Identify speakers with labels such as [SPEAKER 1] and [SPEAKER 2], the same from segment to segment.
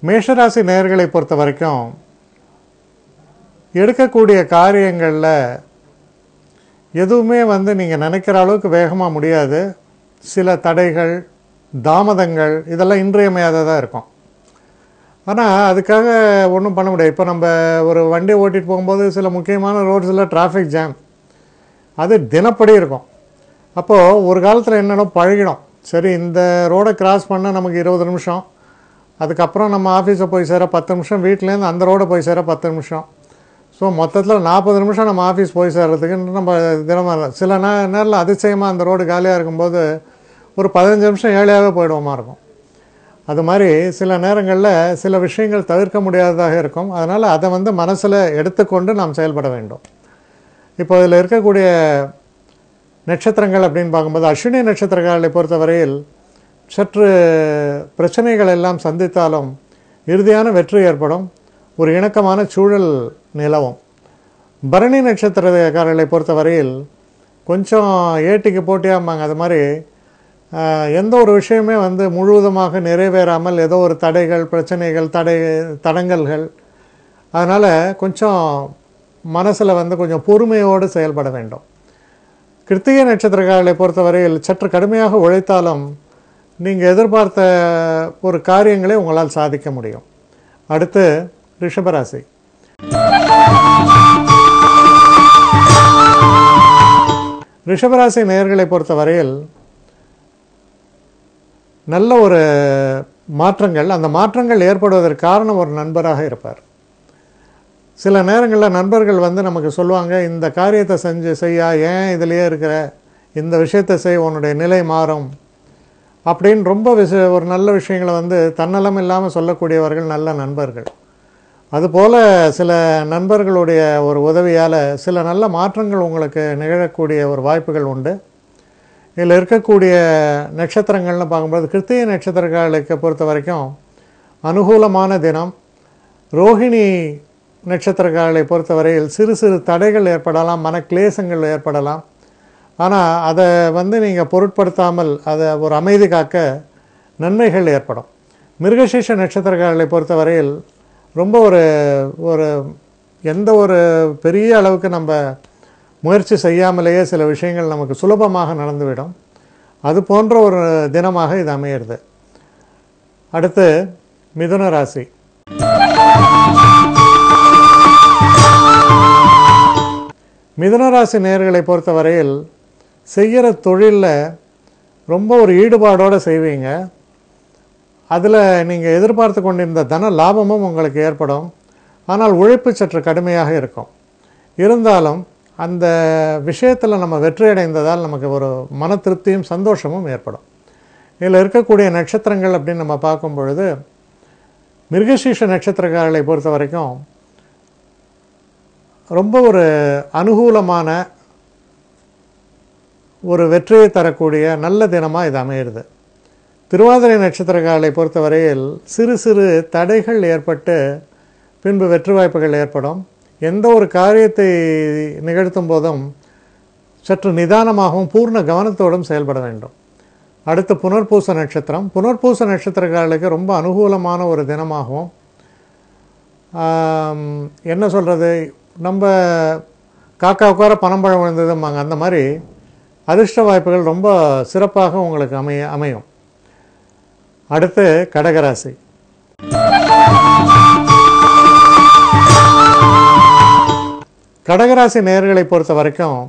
[SPEAKER 1] மேஷராசி நேயர்களை பொறுத்த வரைக்கும் எடுக்கக்கூடிய காரியங்களில் எதுவுமே நீங்கள் நினைக்கிற அளவுக்கு வேகமாக முடியாது. சில தடைகள், தாமதங்கள் இதெல்லாம் இன்றியமையாததாக இருக்கும். ஆனால் அதுக்காக ஒன்றும் பண்ண முடியாது. இப்போ நம்ம ஒரு வண்டியை ஓட்டிகிட்டு போகும்போது சில முக்கியமான ரோட்ஸில் டிராஃபிக் ஜாம் அது தினப்படி இருக்கும். அப்போது ஒரு காலத்தில் என்னென்னா பழகிடும். சரி, இந்த ரோடை கிராஸ் பண்ணால் நமக்கு 20 நிமிஷம், அதுக்கப்புறம் நம்ம ஆஃபீஸை போய் சேர 10 நிமிஷம், வீட்டிலேருந்து அந்த ரோடை போய் சேர 10 நிமிஷம். ஸோ மொத்தத்தில் 40 நிமிஷம் நம்ம ஆஃபீஸ் போய் சேர்றதுக்கு நம்ம தினமாக சில நேரில் அதிசயமாக அந்த ரோடு காலியாக இருக்கும்போது ஒரு 15 நிமிஷம் ஏழையாகவே போயிடுவோமா இருக்கும். அது மாதிரி சில நேரங்களில் சில விஷயங்கள் தவிர்க்க முடியாததாக இருக்கும். அதனால் அதை மனசில் எடுத்துக்கொண்டு நாம் செயல்பட வேண்டும். இப்போ இதில் இருக்கக்கூடிய நட்சத்திரங்கள் அப்படின்னு பார்க்கும்போது அஸ்வினி நட்சத்திரக்காரர்களை பொறுத்தவரையில் சற்று பிரச்சனைகள் எல்லாம் சந்தித்தாலும் இறுதியான வெற்றி ஏற்படும். ஒரு இணக்கமான சூழல் நிலவும். பரணி நட்சத்திரக்காரர்களை பொறுத்தவரையில் கொஞ்சம் ஏட்டிக்கு போட்டியாம்பாங்க. அது மாதிரி எந்த ஒரு விஷயமே முழுவதுமாக நிறைவேறாமல் ஏதோ ஒரு தடைகள், பிரச்சனைகள், தடங்கல்கள். அதனால் கொஞ்சம் மனசில் கொஞ்சம் பொறுமையோடு செயல்பட வேண்டும். கிருத்திகை நட்சத்திரக்காரர்களை பொறுத்தவரையில் சற்று கடுமையாக உழைத்தாலும் நீங்கள் எதிர்பார்த்த ஒரு காரியங்களை உங்களால் சாதிக்க முடியும். அடுத்து ரிஷபராசி. ரிஷபராசி நேயர்களை பொறுத்தவரையில் நல்ல ஒரு மாற்றங்கள், அந்த மாற்றங்கள் ஏற்படுவதற்கு காரணம் ஒரு நண்பராக இருப்பார். சில நேரங்களில் நண்பர்கள் நமக்கு சொல்லுவாங்க, இந்த காரியத்தை செய்யா, ஏன் இதிலேயே இருக்கிற, இந்த விஷயத்தை செய், உன்னுடைய நிலை மாறும் அப்படின்னு ரொம்ப ஒரு நல்ல விஷயங்களை தன்னலம் இல்லாமல் சொல்லக்கூடியவர்கள் நல்ல நண்பர்கள். அதுபோல் சில நண்பர்களுடைய ஒரு உதவியால் சில நல்ல மாற்றங்கள் உங்களுக்கு நிகழக்கூடிய ஒரு வாய்ப்புகள் உண்டு. இதில் இருக்கக்கூடிய நட்சத்திரங்கள்னு பார்க்கும்போது கிருத்திகை நட்சத்திரங்களுக்கு பொறுத்த வரைக்கும் அனுகூலமான தினம். ரோஹிணி நட்சத்திரக்காரர்களை பொறுத்தவரையில் சிறு சிறு தடைகள் ஏற்படலாம், மனக்லேசங்கள் ஏற்படலாம். ஆனால் அதை நீங்கள் பொருட்படுத்தாமல் அதை ஒரு அமைதி காக்க நன்மைகள் ஏற்படும். மிருகசீஷ நட்சத்திரக்காரர்களை பொறுத்தவரையில் ரொம்ப ஒரு எந்த ஒரு பெரிய அளவுக்கு நம்ம முயற்சி செய்யாமலேயே சில விஷயங்கள் நமக்கு சுலபமாக நடந்துவிடும். அது போன்ற ஒரு தினமாக இது அமையிறது. அடுத்து மிதுன ராசி. மிதுன ராசி நேயர்களை பொறுத்தவரையில் செய்கிற தொழிலில் ரொம்ப ஒரு ஈடுபாடோடு செய்வீங்க. அதில் நீங்கள் எதிர்பார்த்து கொண்டிருந்த தன லாபமும் உங்களுக்கு ஏற்படும். ஆனால் உழைப்பு சற்று கடுமையாக இருக்கும். இருந்தாலும் அந்த விஷயத்தில் நம்ம வெற்றி அடைந்ததால் நமக்கு ஒரு மன திருப்தியும் சந்தோஷமும் ஏற்படும். இதில் இருக்கக்கூடிய நட்சத்திரங்கள் அப்படின்னு நம்ம பார்க்கும் பொழுது மிருகசீஷ நட்சத்திரக்காரர்களை பொறுத்த வரைக்கும் ரொம்ப ஒரு அனுகூலமான ஒரு வெற்றியை தரக்கூடிய நல்ல தினமாக இது அமையிறது. திருவாதிரை நட்சத்திரக்காரர்களை பொறுத்தவரையில் சிறு சிறு தடைகள் ஏற்பட்டு பின்பு வெற்றி வாய்ப்புகள் ஏற்படும். எந்த ஒரு காரியத்தை நிகழ்த்தும் போதும் சற்று நிதானமாகவும் பூர்ண கவனத்தோடும் செயல்பட வேண்டும். அடுத்து புனர்பூச நட்சத்திரம். புனர்பூச நட்சத்திரக்காரர்களுக்கு ரொம்ப அனுகூலமான ஒரு தினமாகவும், என்ன சொல்கிறது, நம்ம காக்கா உட்கார பனம்பழம் விழுந்ததும்பாங்க, அந்த மாதிரி அதிர்ஷ்ட வாய்ப்புகள் ரொம்ப சிறப்பாக உங்களுக்கு அமையும். அடுத்து கடகராசி. கடகராசி நேயர்களை பொறுத்த வரைக்கும்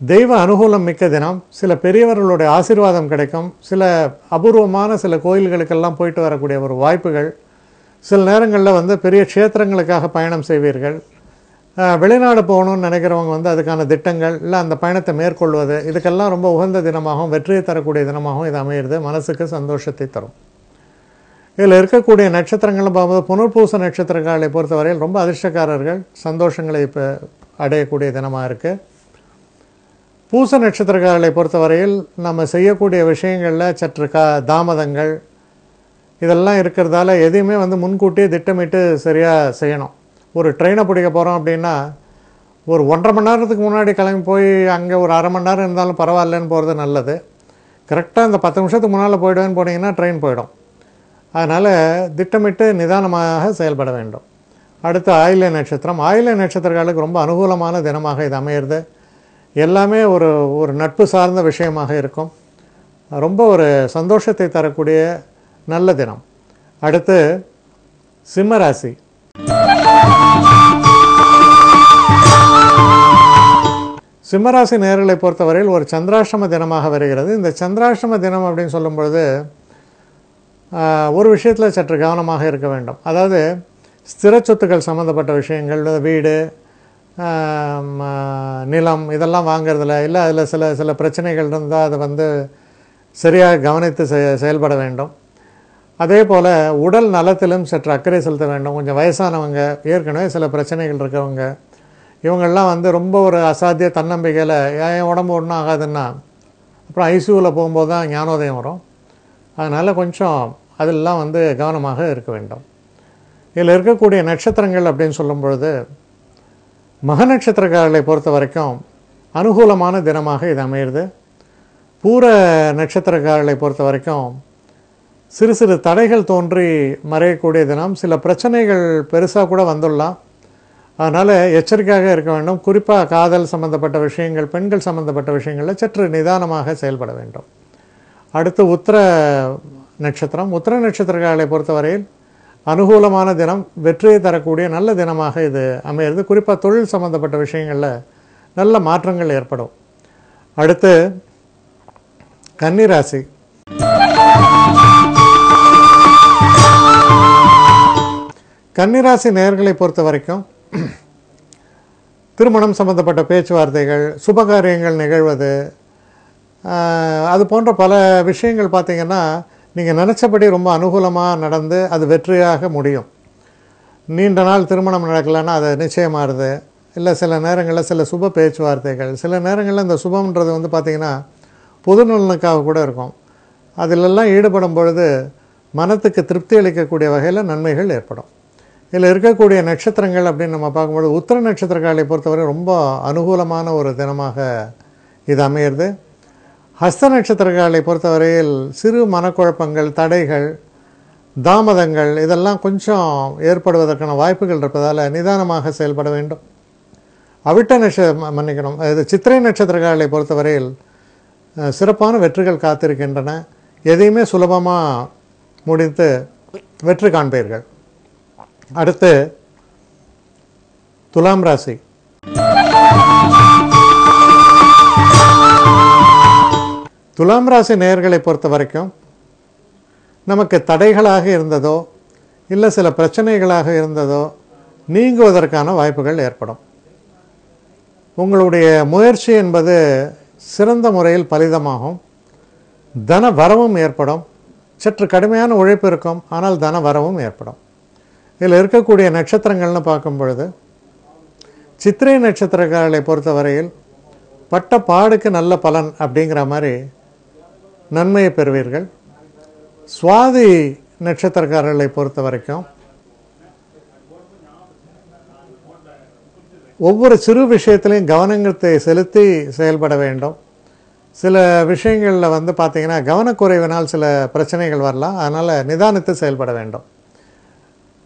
[SPEAKER 1] தெய்வ அனுகூலம் மிக்க தினம். சில பெரியவர்களுடைய ஆசீர்வாதம் கிடைக்கும். சில அபூர்வமான சில கோயில்களுக்கெல்லாம் போயிட்டு வரக்கூடிய ஒரு வாய்ப்புகள். சில நேரங்களில் பெரிய க்ஷேத்திரங்களுக்காக பயணம் செய்வீர்கள். வெளிநாடு போகணும்னு நினைக்கிறவங்க அதுக்கான திட்டங்கள் இல்லை அந்த பயணத்தை மேற்கொள்வது, இதுக்கெல்லாம் ரொம்ப உகந்த தினமாகவும் வெற்றியை தரக்கூடிய தினமாகவும் இது அமையிறது. மனசுக்கு சந்தோஷத்தை தரும். இதில் இருக்கக்கூடிய நட்சத்திரங்கள்னு பார்க்கும்போது புனர்பூச நட்சத்திரக்காரர்களை பொறுத்தவரையில் ரொம்ப அதிர்ஷ்டக்காரர்கள், சந்தோஷங்களை இப்போ அடையக்கூடிய தினமாக இருக்குது. பூச நட்சத்திரக்காரர்களை பொறுத்தவரையில் நம்ம செய்யக்கூடிய விஷயங்களில் சற்று தாமதங்கள் இதெல்லாம் இருக்கிறதால எதையுமே முன்கூட்டியே திட்டமிட்டு சரியாக செய்யணும். ஒரு ட்ரெயினை பிடிக்க போகிறோம் அப்படின்னா ஒரு 1.5 மணி நேரத்துக்கு முன்னாடி கிளம்பி போய் அங்கே ஒரு அரை மணி நேரம் இருந்தாலும் பரவாயில்லன்னு போகிறது நல்லது. கரெக்டாக இந்த 10 நிமிஷத்துக்கு முன்னால் போய்டுவேன்னு போனீங்கன்னா ட்ரெயின் போயிடும். அதனால் திட்டமிட்டு நிதானமாக செயல்பட வேண்டும். அடுத்து ஆயில்ய நட்சத்திரம். ஆயில்ய நட்சத்திரக்காரர்களுக்கு ரொம்ப அனுகூலமான தினமாக இது அமையிறது. எல்லாமே ஒரு நட்பு சார்ந்த விஷயமாக இருக்கும். ரொம்ப ஒரு சந்தோஷத்தை தரக்கூடிய நல்ல தினம். அடுத்து சிம்மராசி. சிம்மராசி நேயர்களை பொறுத்தவரையில் ஒரு சந்திராஷ்டம தினமாக வருகிறது. இந்த சந்திராஷ்டம தினம் அப்படின்னு சொல்லும் பொழுது ஒரு விஷயத்தில் சற்று கவனமாக இருக்க வேண்டும். அதாவது ஸ்திர சொத்துக்கள் சம்மந்தப்பட்ட விஷயங்கள், வீடு, நிலம் இதெல்லாம் வாங்கிறதுல இல்லை, அதில் சில பிரச்சனைகள் இருந்தால் அதை வந்து சரியாக கவனித்து செயல்பட வேண்டும். அதே போல் உடல் நலத்திலும் சற்று அக்கறை செலுத்த வேண்டும். கொஞ்சம் வயசானவங்க, ஏற்கனவே சில பிரச்சனைகள் இருக்கிறவங்க, இவங்கள்லாம் வந்து ரொம்ப ஒரு அசாத்திய தன்னம்பிக்கையில் என் உடம்பு ஒன்றும் ஆகாதுன்னா அப்புறம் ஐசியூவில் போகும்போது தான் ஞானோதயம் வரும். அதனால் கொஞ்சம் அதெல்லாம் வந்து கவனமாக இருக்க வேண்டும். இதில் இருக்கக்கூடிய நட்சத்திரங்கள் அப்படின்னு சொல்லும் பொழுது மக நட்சத்திரக்காரர்களை பொறுத்த வரைக்கும் அனுகூலமான தினமாக இது அமையிறது. பூர நட்சத்திரக்காரர்களை பொறுத்த வரைக்கும் சிறு சிறு தடைகள் தோன்றி மறையக்கூடிய தினம். சில பிரச்சனைகள் பெருசாக கூட வந்துடலாம். அதனால் எச்சரிக்கையாக இருக்க வேண்டும். குறிப்பாக காதல் சம்பந்தப்பட்ட விஷயங்கள், பெண்கள் சம்பந்தப்பட்ட விஷயங்களில் சற்று நிதானமாக செயல்பட வேண்டும். அடுத்து உத்திர நட்சத்திரம். உத்திர நட்சத்திரக்காரர்களை பொறுத்தவரையில் அனுகூலமான தினம், வெற்றியை தரக்கூடிய நல்ல தினமாக இது அமையிறது. குறிப்பாக தொழில் சம்பந்தப்பட்ட விஷயங்களில் நல்ல மாற்றங்கள் ஏற்படும். அடுத்து கன்னிராசி. கன்னிராசி நேயர்களை பொறுத்த வரைக்கும் திருமணம் சம்பந்தப்பட்ட பேச்சுவார்த்தைகள், சுபகாரியங்கள் நிகழ்வது, அது போன்ற பல விஷயங்கள் பார்த்திங்கன்னா நீங்கள் நினச்சபடி ரொம்ப அனுகூலமாக நடந்து அது வெற்றியாக முடியும். நீண்ட நாள் திருமணம் நடக்கலைன்னா அது நிச்சயமாகுது. இல்லை சில நேரங்களில் சில சுப பேச்சுவார்த்தைகள், சில நேரங்களில் இந்த சுபம்ன்றது வந்து பார்த்திங்கன்னா பொது நலனுக்காக கூட இருக்கும். அதிலெல்லாம் ஈடுபடும் பொழுது மனத்துக்கு திருப்தி அளிக்கக்கூடிய வகையில் நன்மைகள் ஏற்படும். இதில் இருக்கக்கூடிய நட்சத்திரங்கள் அப்படின்னு நம்ம பார்க்கும்போது உத்திர நட்சத்திரக்காரர்களை பொறுத்தவரை ரொம்ப அனுகூலமான ஒரு தினமாக இது அமையிறது. ஹஸ்த நட்சத்திரக்காரர்களை பொறுத்தவரையில் சிறு மனக்குழப்பங்கள், தடைகள், தாமதங்கள் இதெல்லாம் கொஞ்சம் ஏற்படுவதற்கான வாய்ப்புகள் இருப்பதால் நிதானமாக செயல்பட வேண்டும். இது சித்திரை நட்சத்திரக்காரர்களை பொறுத்தவரையில் சிறப்பான வெற்றிகள் காத்திருக்கின்றன. எதையுமே சுலபமாக முடித்து வெற்றி காண்பீர்கள். அடுத்து துலாம் ராசி. துலாம் ராசி நேயர்களை பொறுத்த வரைக்கும் நமக்கு தடைகளாக இருந்ததோ இல்லை சில பிரச்சனைகளாக இருந்ததோ நீங்குவதற்கான வாய்ப்புகள் ஏற்படும். உங்களுடைய முயற்சி என்பது சிறந்த முறையில் பலிதமாகும். தன வரவும் ஏற்படும். சற்று கடுமையான உழைப்பு இருக்கும், ஆனால் தன வரவும் ஏற்படும். இதில் இருக்கக்கூடிய நட்சத்திரங்கள்னு பார்க்கும் பொழுது சித்திரை நட்சத்திரக்காரர்களை பொறுத்தவரையில் பட்ட பாடுக்கு நல்ல பலன் அப்படிங்கிற மாதிரி நன்மையை பெறுவீர்கள். சுவாதி நட்சத்திரக்காரர்களை பொறுத்த வரைக்கும் ஒவ்வொரு சிறு விஷயத்திலையும் கவனத்தை செலுத்தி செயல்பட வேண்டும். சில விஷயங்களில் வந்து பார்த்திங்கன்னா கவனக்குறைவினால் சில பிரச்சனைகள் வரலாம். அதனால் நிதானித்து செயல்பட வேண்டும்.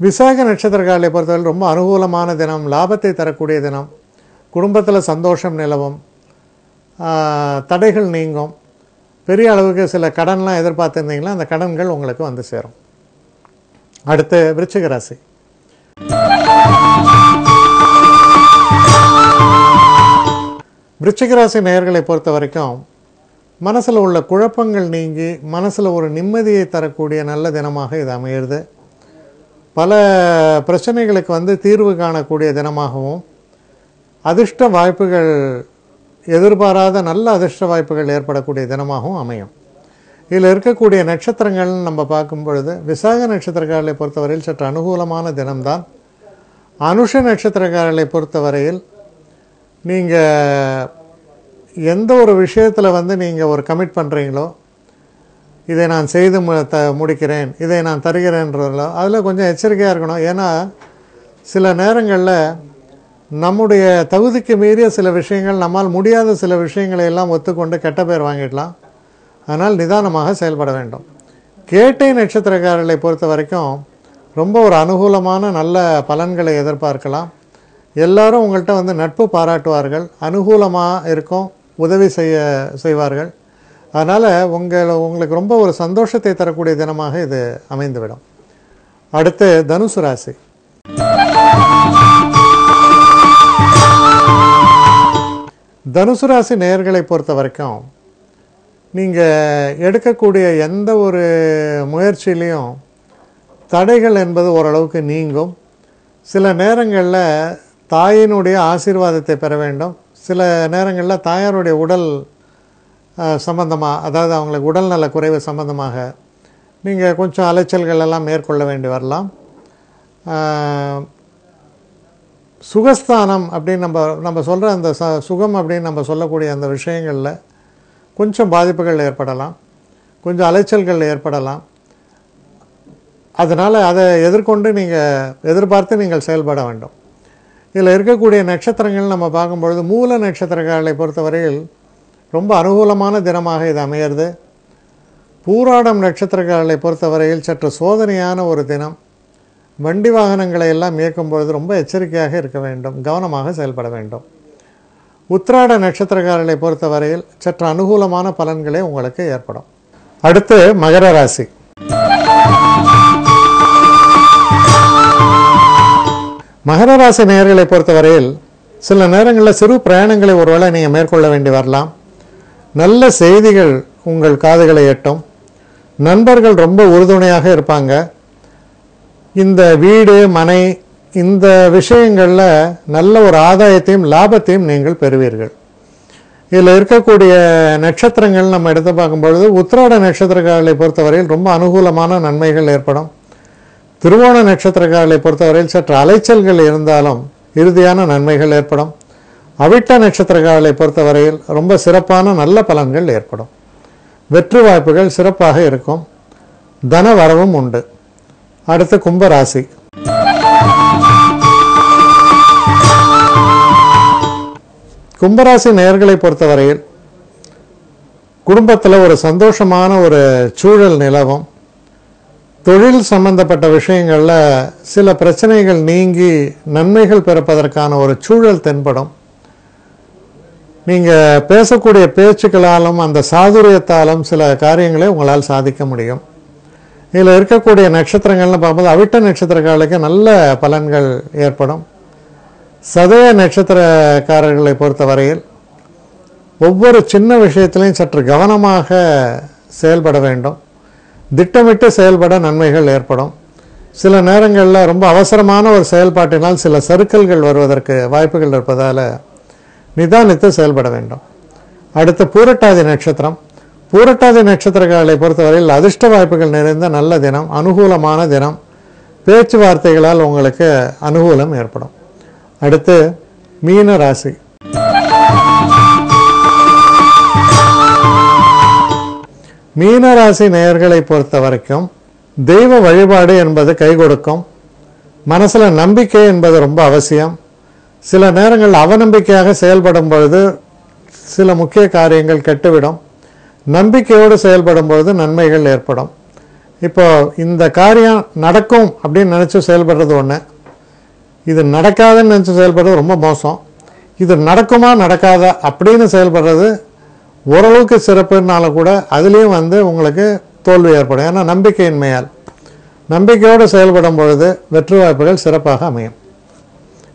[SPEAKER 1] விசாக நட்சத்திரக்காரர்களை பொறுத்தவரை ரொம்ப அனுகூலமான தினம், லாபத்தை தரக்கூடிய தினம், குடும்பத்தில் சந்தோஷம் நிலவும், தடைகள் நீங்கும். பெரிய அளவுக்கு சில கடன்லாம் எதிர்பார்த்துருந்தீங்கன்னா அந்த கடன்கள் உங்களுக்கு வந்து சேரும். அடுத்து விருச்சிக ராசி. விருச்சிக ராசி நேயர்களை பொறுத்த வரைக்கும் மனசில் உள்ள குழப்பங்கள் நீங்கி மனசில் ஒரு நிம்மதியை தரக்கூடிய நல்ல தினமாக இது அமையிறது. பல பிரச்சனைகளுக்கு வந்து தீர்வு காணக்கூடிய தினமாகவும் அதிர்ஷ்ட வாய்ப்புகள், எதிர்பாராத நல்ல அதிர்ஷ்ட வாய்ப்புகள் ஏற்படக்கூடிய தினமாகவும் அமையும். இதில் இருக்கக்கூடிய நட்சத்திரங்கள்னு நம்ம பார்க்கும் பொழுது விசாக நட்சத்திரக்காரர்களை பொறுத்தவரையில் சற்று அனுகூலமான தினம்தான். அனுஷ நட்சத்திரக்காரர்களை பொறுத்தவரையில் நீங்கள் எந்த ஒரு விஷயத்தில் வந்து நீங்கள் ஒரு கமிட் பண்ணுறீங்களோ, இதை நான் செய்து முடிக்கிறேன், இதை நான் தருகிறேன்றதில் அதில் கொஞ்சம் எச்சரிக்கையாக இருக்கணும். ஏன்னா சில நேரங்களில் நம்முடைய தகுதிக்கு மீறிய சில விஷயங்கள், நம்மால் முடியாத சில விஷயங்களை எல்லாம் ஒத்துக்கொண்டு கெட்ட பேர் வாங்கிடலாம். அதனால் நிதானமாக செயல்பட வேண்டும். கேட்டை நட்சத்திரக்காரர்களை பொறுத்த வரைக்கும் ரொம்ப ஒரு அனுகூலமான நல்ல பலன்களை எதிர்பார்க்கலாம். எல்லாரும் உங்கள்கிட்ட வந்து நட்பு பாராட்டுவார்கள், அனுகூலமாக இருக்கும், உதவி செய்வார்கள். அதனால் உங்களுக்கு ரொம்ப ஒரு சந்தோஷத்தை தரக்கூடிய தினமாக இது அமைந்துவிடும். அடுத்து தனுசு ராசி. தனுசு ராசி நேயர்களை பொறுத்த வரைக்கும் நீங்கள் எடுக்கக்கூடிய எந்த ஒரு முயற்சியிலையும் தடைகள் என்பது ஓரளவுக்கு நீங்கும். சில நேரங்களில் தாயினுடைய ஆசீர்வாதத்தை பெற வேண்டும். சில நேரங்களில் தாயாருடைய உடல் சம்பந்தமாக, அதாவது அவங்களுக்கு உடல்நல குறைவு சம்பந்தமாக நீங்கள் கொஞ்சம் அலைச்சல்கள் எல்லாம் மேற்கொள்ள வேண்டி வரலாம். சுகஸ்தானம் அப்படின்னு நம்ம சொல்கிற அந்த சுகம் அப்படின்னு நம்ம சொல்லக்கூடிய அந்த விஷயங்களில் கொஞ்சம் பாதிப்புகள் ஏற்படலாம், கொஞ்சம் அலைச்சல்கள் ஏற்படலாம். அதனால் அதை எதிர்கொண்டு எதிர்பார்த்து நீங்கள் செயல்பட வேண்டும். இதில் இருக்கக்கூடிய நட்சத்திரங்கள் நம்ம பார்க்கும்பொழுது மூல நட்சத்திரங்களை பொறுத்தவரையில் ரொம்ப அனுகூலமான தினமாக இது அமையிறது. பூராடம் நட்சத்திரங்களை பொறுத்தவரையில் சற்று சோதனையான ஒரு தினம். வண்டி வாகனங்களை எல்லாம் இயக்கும் பொழுது ரொம்ப எச்சரிக்கையாக இருக்க வேண்டும், கவனமாக செயல்பட வேண்டும். உத்திராட நட்சத்திரக்காரர்களை பொறுத்தவரையில் சற்று அனுகூலமான பலன்களே உங்களுக்கு ஏற்படும். அடுத்து மகர ராசி. மகர ராசி நேயர்களை பொறுத்தவரையில் சில நேரங்களில் சிறு பிரயாணங்களை ஒருவேளை நீங்கள் மேற்கொள்ள வேண்டி வரலாம். நல்ல செய்திகள் உங்கள் காதுகளை எட்டும். நண்பர்கள் ரொம்ப உறுதுணையாக இருப்பாங்க. இந்த வீடு மனை இந்த விஷயங்களில் நல்ல ஒரு ஆதாயத்தையும் லாபத்தையும் நீங்கள் பெறுவீர்கள். இதில் இருக்கக்கூடிய நட்சத்திரங்கள் நம்ம எடுத்து பார்க்கும்பொழுது உத்திராட நட்சத்திரக்காரர்களை பொறுத்தவரையில் ரொம்ப அனுகூலமான நன்மைகள் ஏற்படும். திருவோண நட்சத்திரக்காரர்களை பொறுத்தவரையில் சற்று அலைச்சல்கள் இருந்தாலும் இறுதியான நன்மைகள் ஏற்படும். அவிட்ட நட்சத்திரக்காரர்களை பொறுத்தவரையில் ரொம்ப சிறப்பான நல்ல பலன்கள் ஏற்படும். வெற்றி வாய்ப்புகள் சிறப்பாக இருக்கும். தன வரவும் உண்டு. அடுத்து கும்பராசி. கும்பராசி நேயர்களை பொறுத்தவரையில் குடும்பத்தில் ஒரு சந்தோஷமான ஒரு சூழல் நிலவும். தொழில் சம்பந்தப்பட்ட விஷயங்களில் சில பிரச்சனைகள் நீங்கி நன்மைகள் பிறப்பதற்கான ஒரு சூழல் தென்படும். நீங்கள் பேசக்கூடிய பேச்சுக்களாலும் அந்த சாதுரியத்தாலும் சில காரியங்களை உங்களால் சாதிக்க முடியும். இதில் இருக்கக்கூடிய நட்சத்திரங்கள்னு பார்க்கும்போது அவிட்ட நட்சத்திரக்காரர்களுக்கு நல்ல பலன்கள் ஏற்படும். சதய நட்சத்திரக்காரர்களை பொறுத்தவரையில் ஒவ்வொரு சின்ன விஷயத்திலையும் சற்று கவனமாக செயல்பட வேண்டும். திட்டமிட்டு செயல்பட நன்மைகள் ஏற்படும். சில நேரங்களில் ரொம்ப அவசரமான ஒரு செயல்பாட்டினால் சில சறுக்கல்கள் வருவதற்கு வாய்ப்புகள் இருப்பதால் நிதானித்து செயல்பட வேண்டும். அடுத்து பூரட்டாதி நட்சத்திரம். பூரட்டாதி நட்சத்திரங்களை பொறுத்தவரையில் அதிர்ஷ்ட வாய்ப்புகள் நிறைந்த நல்ல தினம், அனுகூலமான தினம். பேச்சுவார்த்தைகளால் உங்களுக்கு அனுகூலம் ஏற்படும். அடுத்து மீன ராசி. மீனராசி நேயர்களை பொறுத்த வரைக்கும் தெய்வ வழிபாடு என்பது கை கொடுக்கும். மனசில் நம்பிக்கை என்பது ரொம்ப அவசியம். சில நேரங்கள் அவநம்பிக்கையாக செயல்படும் பொழுது சில முக்கிய காரியங்கள் கெட்டுவிடும். நம்பிக்கையோடு செயல்படும் பொழுது நன்மைகள் ஏற்படும். இப்போ இந்த காரியம் நடக்கும் அப்படின்னு நினச்சி செயல்படுறது ஒன்று, இது நடக்காதுன்னு நினச்சி செயல்படுறது ரொம்ப மோசம். இது நடக்குமா நடக்காதா அப்படின்னு செயல்படுறது ஓரளவுக்கு சிறப்புனாலும் கூட அதுலேயும் உங்களுக்கு தோல்வி ஏற்படும். ஏன்னா நம்பிக்கையின்மையால். நம்பிக்கையோடு செயல்படும் பொழுது வெற்றி வாய்ப்புகள் சிறப்பாக அமையும்.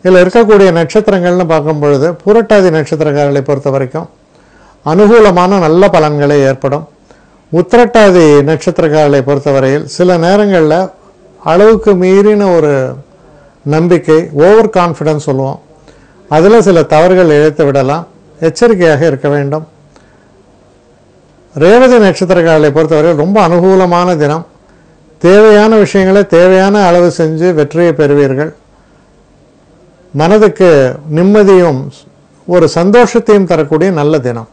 [SPEAKER 1] இதில் இருக்கக்கூடிய நட்சத்திரங்கள்னு பார்க்கும் பொழுது புரட்டாதி நட்சத்திரக்காரர்களை பொறுத்த வரைக்கும் அனுகூலமான நல்ல பலன்களே ஏற்படும். உத்திரட்டாதி நட்சத்திரக்காரர்களை பொறுத்தவரையில் சில நேரங்களில் அளவுக்கு மீறின ஒரு நம்பிக்கை, ஓவர் கான்ஃபிடன்ஸ் சொல்லுவோம், அதில் சில தவறுகள் இழைத்து விடலாம். எச்சரிக்கையாக இருக்க வேண்டும். ரேவதி நட்சத்திரக்காரர்களை பொறுத்தவரையில் ரொம்ப அனுகூலமான தினம். தேவையான விஷயங்களை தேவையான அளவு செஞ்சு வெற்றியை பெறுவீர்கள். மனதுக்கு நிம்மதியும் ஒரு சந்தோஷத்தையும் தரக்கூடிய நல்ல தினம்.